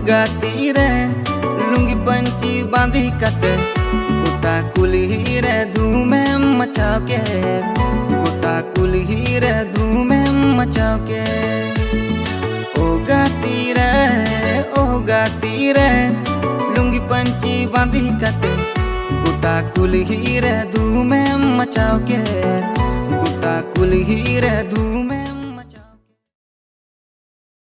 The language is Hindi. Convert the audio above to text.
गाती रे लुंगी पंची बांधी कते गोटा कुल्ही रे धूमे मचाओ के गोटा कुल्ही रे धूमे मचाओ के ओ गाती रे लुंगी पंची बांधी कते गोटा कुल्ही रे धूमे मचाओ के गोटा कुल्ही रे धूमे